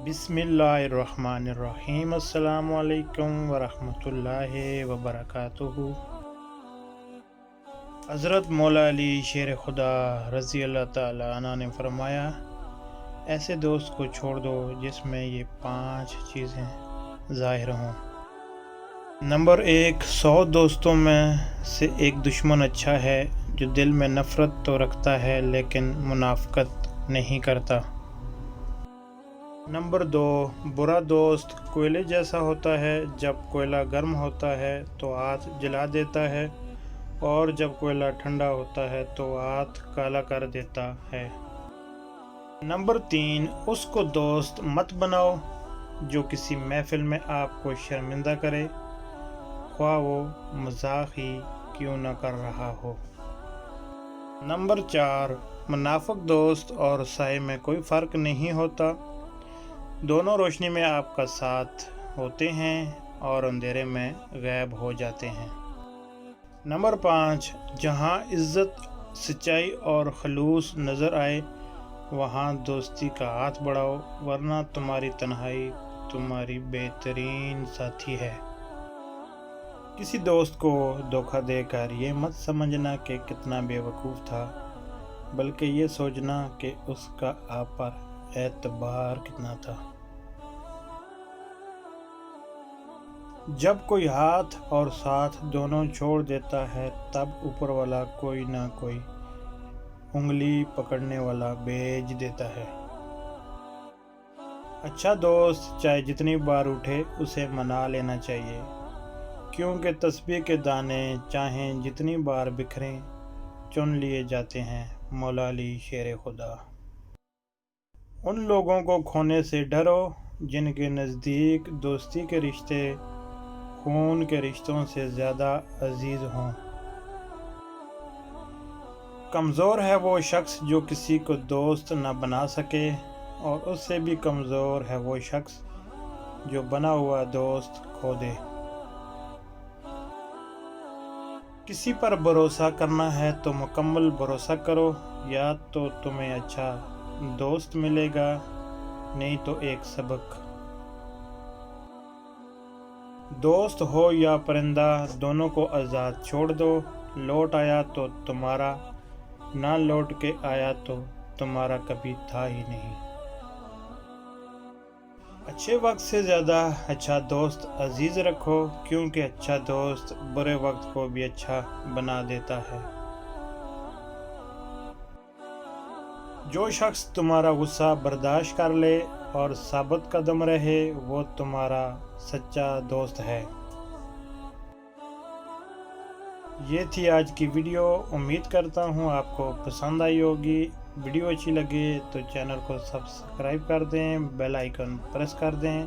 बिस्मिल्लाहिर्रहमानिर्रहीम। अस्सलामु अलैकुम वरहमतुल्लाहि वबरकातुहू। हज़रत मौला अली शेर खुदा रज़ी अल्लाह ताला अन्हु ने फरमाया, ऐसे दोस्त को छोड़ दो जिसमें ये 5 चीज़ें ज़ाहिर हों। नंबर 1, 100 दोस्तों में से एक दुश्मन अच्छा है जो दिल में नफ़रत तो रखता है लेकिन मुनाफ़िक़त नहीं करता। नंबर 2, बुरा दोस्त कोयले जैसा होता है, जब कोयला गर्म होता है तो हाथ जला देता है और जब कोयला ठंडा होता है तो हाथ काला कर देता है। नंबर 3, उसको दोस्त मत बनाओ जो किसी महफिल में आपको शर्मिंदा करे, ख्वाह वो मजाक ही क्यों न कर रहा हो। नंबर 4, मुनाफिक दोस्त और साए में कोई फ़र्क नहीं होता, दोनों रोशनी में आपका साथ होते हैं और अंधेरे में गायब हो जाते हैं। नंबर 5, जहाँ इज़्ज़त, सच्चाई और खलूस नज़र आए वहाँ दोस्ती का हाथ बढ़ाओ, वरना तुम्हारी तन्हाई तुम्हारी बेहतरीन साथी है। किसी दोस्त को धोखा देकर ये मत समझना कि कितना बेवकूफ़ था, बल्कि ये सोचना कि उसका आप पर एतबार कितना था। जब कोई हाथ और साथ दोनों छोड़ देता है तब ऊपर वाला कोई ना कोई उंगली पकड़ने वाला भेज देता है। अच्छा दोस्त चाहे जितनी बार उठे उसे मना लेना चाहिए, क्योंकि तस्बीह के दाने चाहें जितनी बार बिखरें चुन लिए जाते हैं। मौला अली शेर खुदा। उन लोगों को खोने से डरो जिनके नज़दीक दोस्ती के रिश्ते खून के रिश्तों से ज़्यादा अजीज़ हों। कमज़ोर है वो शख्स जो किसी को दोस्त न बना सके, और उससे भी कमज़ोर है वो शख्स जो बना हुआ दोस्त खो दे। किसी पर भरोसा करना है तो मुकम्मल भरोसा करो, या तो तुम्हें अच्छा दोस्त मिलेगा, नहीं तो एक सबक। दोस्त हो या परिंदा दोनों को आज़ाद छोड़ दो, लौट आया तो तुम्हारा, ना लौट के आया तो तुम्हारा कभी था ही नहीं। अच्छे वक्त से ज़्यादा अच्छा दोस्त अजीज़ रखो, क्योंकि अच्छा दोस्त बुरे वक्त को भी अच्छा बना देता है। जो शख्स तुम्हारा गुस्सा बर्दाश्त कर ले और साबित कदम रहे वो तुम्हारा सच्चा दोस्त है। ये थी आज की वीडियो। उम्मीद करता हूँ आपको पसंद आई होगी। वीडियो अच्छी लगे तो चैनल को सब्सक्राइब कर दें, बेल आइकन प्रेस कर दें।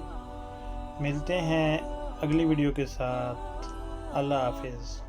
मिलते हैं अगली वीडियो के साथ। अल्लाह हाफिज़।